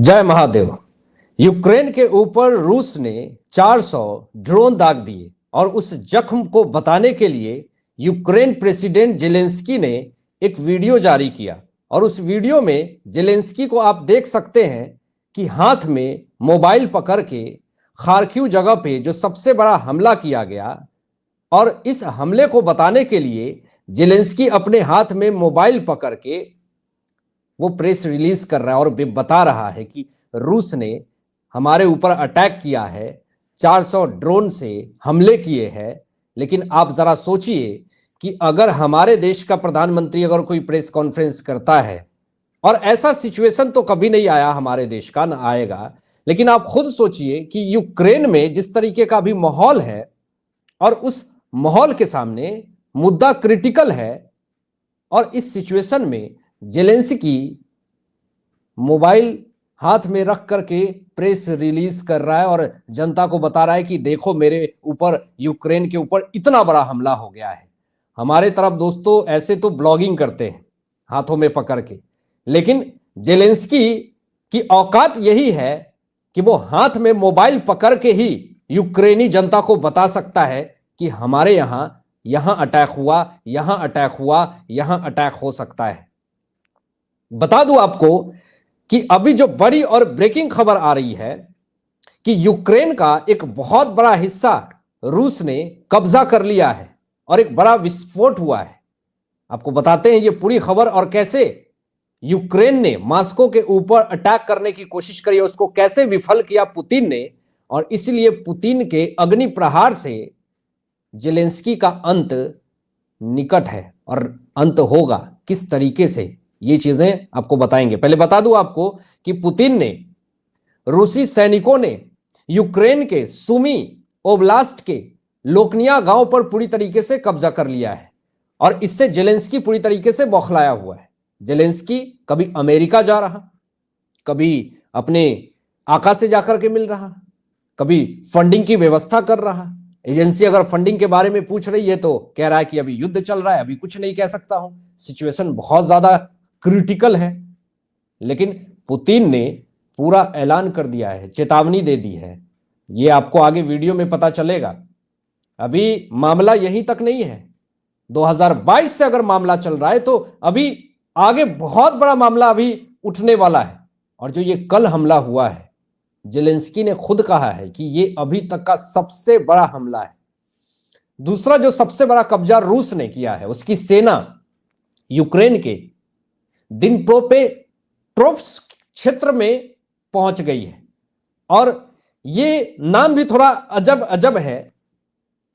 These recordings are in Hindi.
जय महादेव। यूक्रेन के ऊपर रूस ने 400 ड्रोन दाग दिए और उस जख्म को बताने के लिए यूक्रेन प्रेसिडेंट जेलेंस्की ने एक वीडियो जारी किया और उस वीडियो में जेलेंस्की को आप देख सकते हैं कि हाथ में मोबाइल पकड़ के खार्किव जगह पे जो सबसे बड़ा हमला किया गया और इस हमले को बताने के लिए जेलेंस्की अपने हाथ में मोबाइल पकड़ के वो प्रेस रिलीज कर रहा है और बता रहा है कि रूस ने हमारे ऊपर अटैक किया है, 400 ड्रोन से हमले किए हैं। लेकिन आप जरा सोचिए कि अगर हमारे देश का प्रधानमंत्री अगर कोई प्रेस कॉन्फ्रेंस करता है, और ऐसा सिचुएशन तो कभी नहीं आया हमारे देश का, ना आएगा, लेकिन आप खुद सोचिए कि यूक्रेन में जिस तरीके का भी माहौल है और उस माहौल के सामने मुद्दा क्रिटिकल है और इस सिचुएशन में जेलेंस्की मोबाइल हाथ में रख करके प्रेस रिलीज कर रहा है और जनता को बता रहा है कि देखो मेरे ऊपर, यूक्रेन के ऊपर इतना बड़ा हमला हो गया है। हमारे तरफ दोस्तों ऐसे तो ब्लॉगिंग करते हैं हाथों में पकड़ के, लेकिन जेलेंस्की की औकात यही है कि वो हाथ में मोबाइल पकड़ के ही यूक्रेनी जनता को बता सकता है कि हमारे यहां अटैक हुआ, यहां अटैक हुआ, यहां अटैक हो सकता है। बता दूं आपको कि अभी जो बड़ी और ब्रेकिंग खबर आ रही है कि यूक्रेन का एक बहुत बड़ा हिस्सा रूस ने कब्जा कर लिया है और एक बड़ा विस्फोट हुआ है। आपको बताते हैं ये पूरी खबर और कैसे यूक्रेन ने मॉस्को के ऊपर अटैक करने की कोशिश करी, उसको कैसे विफल किया पुतिन ने, और इसलिए पुतिन के अग्नि प्रहार से जेलेंस्की का अंत निकट है और अंत होगा किस तरीके से, ये चीजें आपको बताएंगे। पहले बता दूं आपको कि पुतिन ने, रूसी सैनिकों ने यूक्रेन के सुमी ओब्लास्ट के लोकनिया गांव पर पूरी तरीके से कब्जा कर लिया है और इससे जेलेंस्की पूरी तरीके से बौखलाया हुआ है। जेलेंस्की कभी अमेरिका जा रहा, कभी अपने आका से जाकर के मिल रहा, कभी फंडिंग की व्यवस्था कर रहा। एजेंसी अगर फंडिंग के बारे में पूछ रही है तो कह रहा है कि अभी युद्ध चल रहा है, अभी कुछ नहीं कह सकता हूं, सिचुएशन बहुत ज्यादा क्रिटिकल है। लेकिन पुतिन ने पूरा ऐलान कर दिया है, चेतावनी दे दी है। ये आपको आगे वीडियो में पता चलेगा। अभी मामला यहीं तक नहीं है, 2022 से अगर मामला चल रहा है तो अभी आगे बहुत बड़ा मामला अभी उठने वाला है। और जो ये कल हमला हुआ है, जेलेंस्की ने खुद कहा है कि ये अभी तक का सबसे बड़ा हमला है। दूसरा जो सबसे बड़ा कब्जा रूस ने किया है, उसकी सेना यूक्रेन के दिनप्रोपेट्रोव्स्क क्षेत्र में पहुंच गई है। और ये नाम भी थोड़ा अजब अजब है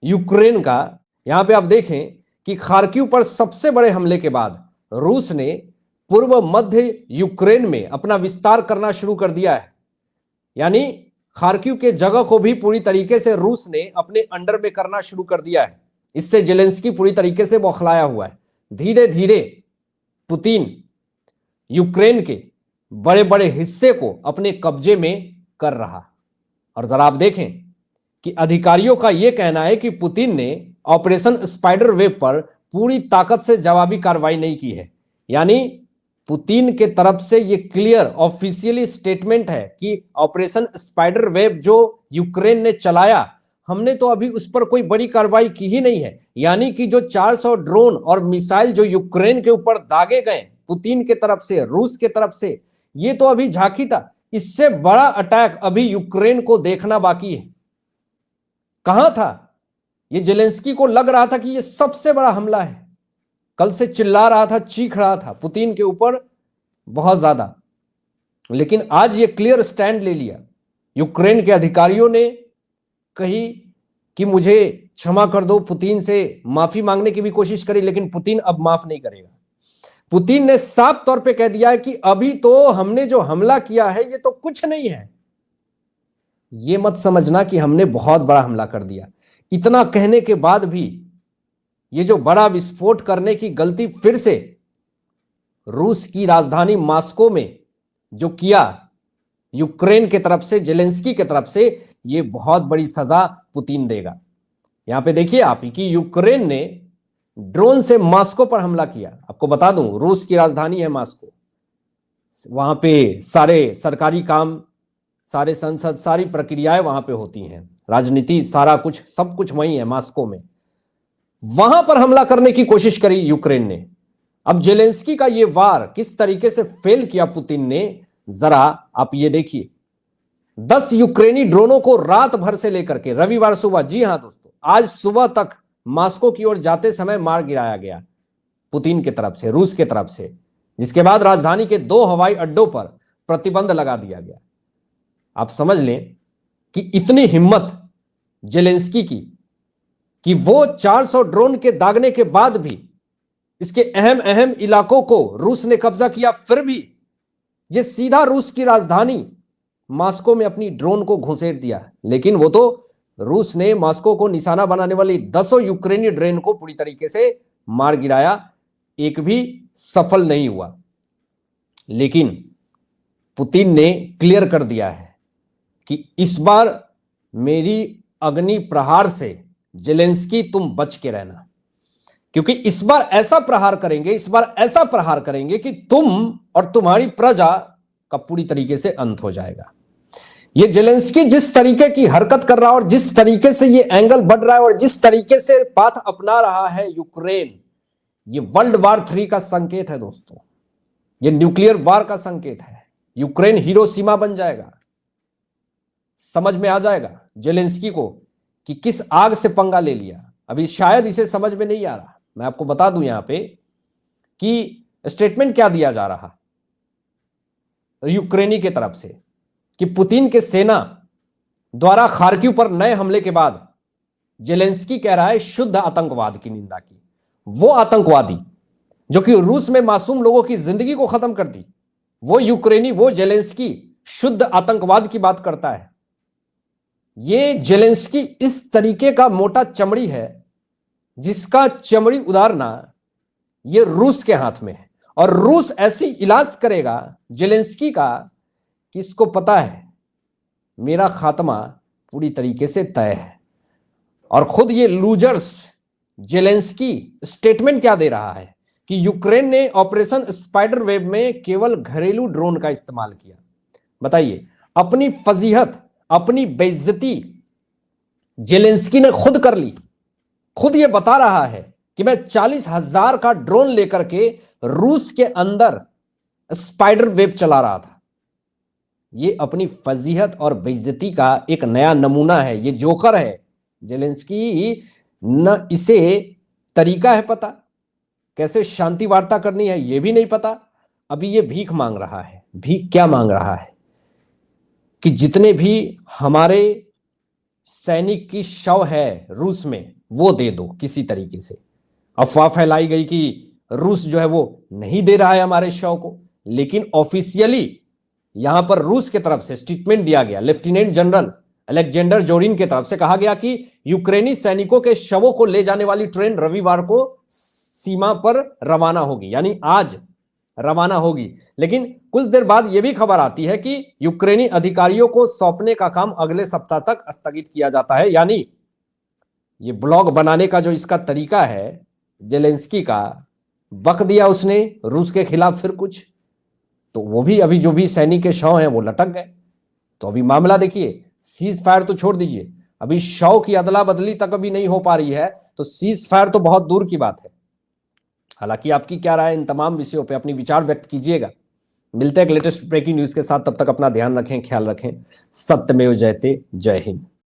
यूक्रेन का। यहां पे आप देखें कि खार्किव पर सबसे बड़े हमले के बाद रूस ने पूर्व मध्य यूक्रेन में अपना विस्तार करना शुरू कर दिया है। यानी खार्किव के जगह को भी पूरी तरीके से रूस ने अपने अंडर में करना शुरू कर दिया है। इससे जेलेंस्की पूरी तरीके से बौखलाया हुआ है। धीरे धीरे पुतिन यूक्रेन के बड़े बड़े हिस्से को अपने कब्जे में कर रहा। और जरा आप देखें कि अधिकारियों का यह कहना है कि पुतिन ने ऑपरेशन स्पाइडर वेब पर पूरी ताकत से जवाबी कार्रवाई नहीं की है। यानी पुतिन के तरफ से यह क्लियर ऑफिशियली स्टेटमेंट है कि ऑपरेशन स्पाइडर वेब जो यूक्रेन ने चलाया, हमने तो अभी उस पर कोई बड़ी कार्रवाई की ही नहीं है। यानी कि जो 400 ड्रोन और मिसाइल जो यूक्रेन के ऊपर दागे गए पुतिन के तरफ से, रूस के तरफ से, ये तो अभी झांकी था। इससे बड़ा अटैक अभी यूक्रेन को देखना बाकी है। कहां था ये? जेलेंस्की को लग रहा था कि ये सबसे बड़ा हमला है। कल से चिल्ला रहा था, चीख रहा था पुतिन के ऊपर बहुत ज्यादा, लेकिन आज ये क्लियर स्टैंड ले लिया। यूक्रेन के अधिकारियों ने कही कि मुझे क्षमा कर दो, पुतिन से माफी मांगने की भी कोशिश करी, लेकिन पुतिन अब माफ नहीं करेगा। पुतिन ने साफ तौर पे कह दिया है कि अभी तो हमने जो हमला किया है ये तो कुछ नहीं है। ये मत समझना कि हमने बहुत बड़ा हमला कर दिया। इतना कहने के बाद भी ये जो बड़ा विस्फोट करने की गलती फिर से रूस की राजधानी मॉस्को में जो किया यूक्रेन के तरफ से, जेलेंस्की के तरफ से, ये बहुत बड़ी सजा पुतिन देगा। यहां पे देखिए आप कि यूक्रेन ने ड्रोन से मॉस्को पर हमला किया। आपको बता दूं रूस की राजधानी है मॉस्को, वहां पे सारे सरकारी काम, सारे संसद, सारी प्रक्रियाएं वहां पे होती हैं, राजनीति, सारा कुछ, सब कुछ वहीं है मॉस्को में। वहां पर हमला करने की कोशिश करी यूक्रेन ने। अब जेलेंस्की का ये वार किस तरीके से फेल किया पुतिन ने, जरा आप ये देखिए। 10 यूक्रेनी ड्रोनों को रात भर से लेकर के रविवार सुबह, जी हां दोस्तों, आज सुबह तक मॉस्को की ओर जाते समय मार गिराया गया पुतिन की तरफ से, रूस की तरफ से, जिसके बाद राजधानी के 2 हवाई अड्डों पर प्रतिबंध लगा दिया गया। आप समझ लें कि इतनी हिम्मत जेलेंस्की की कि वो 400 ड्रोन के दागने के बाद भी इसके अहम अहम इलाकों को रूस ने कब्जा किया, फिर भी ये सीधा रूस की राजधानी मॉस्को में अपनी ड्रोन को घुसेड़ दिया। लेकिन वो तो रूस ने मॉस्को को निशाना बनाने वाली 10 यूक्रेनी ड्रोन को पूरी तरीके से मार गिराया, एक भी सफल नहीं हुआ। लेकिन पुतिन ने क्लियर कर दिया है कि इस बार मेरी अग्नि प्रहार से जेलेंस्की तुम बच के रहना, क्योंकि इस बार ऐसा प्रहार करेंगे, इस बार ऐसा प्रहार करेंगे कि तुम और तुम्हारी प्रजा का पूरी तरीके से अंत हो जाएगा। ये जेलेंस्की जिस तरीके की हरकत कर रहा है और जिस तरीके से ये एंगल बढ़ रहा है और जिस तरीके से पाथ अपना रहा है यूक्रेन, ये वर्ल्ड वॉर 3 का संकेत है दोस्तों, ये न्यूक्लियर वार का संकेत है। यूक्रेन हिरोशिमा बन जाएगा। समझ में आ जाएगा जेलेंस्की को कि किस आग से पंगा ले लिया। अभी शायद इसे समझ में नहीं आ रहा। मैं आपको बता दूं यहां पे कि स्टेटमेंट क्या दिया जा रहा यूक्रेनी के तरफ से कि पुतिन के सेना द्वारा खार्किव पर नए हमले के बाद जेलेंस्की कह रहा है शुद्ध आतंकवाद की निंदा की। वो आतंकवादी जो कि रूस में मासूम लोगों की जिंदगी को खत्म कर दी, वो यूक्रेनी, वो जेलेंस्की शुद्ध आतंकवाद की बात करता है। ये जेलेंस्की इस तरीके का मोटा चमड़ी है जिसका चमड़ी उतारना ये रूस के हाथ में है, और रूस ऐसी इलाज करेगा जेलेंस्की का कि इसको पता है मेरा खात्मा पूरी तरीके से तय है। और खुद ये लूजर्स जेलेंस्की स्टेटमेंट क्या दे रहा है कि यूक्रेन ने ऑपरेशन स्पाइडर वेब में केवल घरेलू ड्रोन का इस्तेमाल किया। बताइए, अपनी फजीहत, अपनी बेइज्जती जेलेंस्की ने खुद कर ली। खुद ये बता रहा है कि मैं 40,000 का ड्रोन लेकर के रूस के अंदर स्पाइडर वेब चला रहा था। ये अपनी फजीहत और बेइज्जती का एक नया नमूना है। ये जोकर है जेलेंस्की, न इसे तरीका है पता, कैसे शांति वार्ता करनी है ये भी नहीं पता। अभी ये भीख मांग रहा है। भीख क्या मांग रहा है कि जितने भी हमारे सैनिक की शव है रूस में वो दे दो किसी तरीके से। अफवाह फैलाई गई कि रूस जो है वो नहीं दे रहा है हमारे शव को, लेकिन ऑफिशियली यहां पर रूस की तरफ से स्टेटमेंट दिया गया। लेफ्टिनेंट जनरल अलेक्जेंडर जोरिन की तरफ से कहा गया कि यूक्रेनी सैनिकों के शवों को ले जाने वाली ट्रेन रविवार को सीमा पर रवाना होगी, यानी आज रवाना होगी। लेकिन कुछ देर बाद यह भी खबर आती है कि यूक्रेनी अधिकारियों को सौंपने का काम अगले सप्ताह तक स्थगित किया जाता है। यानी ये ब्लॉग बनाने का जो इसका तरीका है जेलेंस्की का, बक दिया उसने रूस के खिलाफ फिर कुछ, तो वो भी अभी जो भी सैनिक के शव हैं वो लटक गए। तो अभी मामला देखिए, सीज फायर तो छोड़ दीजिए, अभी शव की अदला बदली तक अभी नहीं हो पा रही है, तो सीज फायर तो बहुत दूर की बात है। हालांकि आपकी क्या राय इन तमाम विषयों पे, अपनी विचार व्यक्त कीजिएगा। मिलते हैं एक लेटेस्ट ब्रेकिंग न्यूज के साथ, तब तक अपना ध्यान रखें, ख्याल रखें। सत्यमेव जयते। जय हिंद।